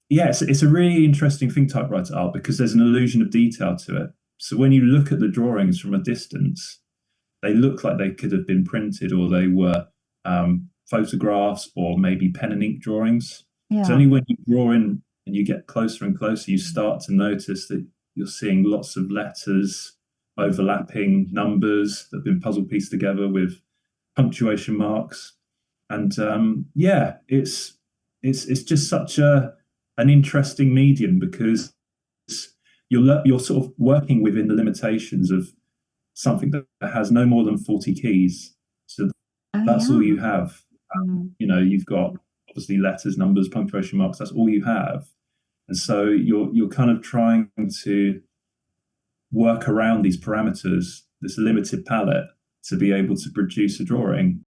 Yeah, it's a really interesting thing, typewriter art, because there's an illusion of detail to it. So when you look at the drawings from a distance, they look like they could have been printed or they were photographs or maybe pen and ink drawings. It's Yeah. only when you draw in and you get closer and closer, you start to notice that you're seeing lots of letters, overlapping numbers that have been puzzle pieced together with punctuation marks. And yeah, it's just such a an interesting medium because you're sort of working within the limitations of something that has no more than 40 keys. So Oh that's all yeah. you have. Mm. You've got obviously letters, numbers, punctuation marks, that's all you have. And so you're kind of trying to work around these parameters, this limited palette, to be able to produce a drawing.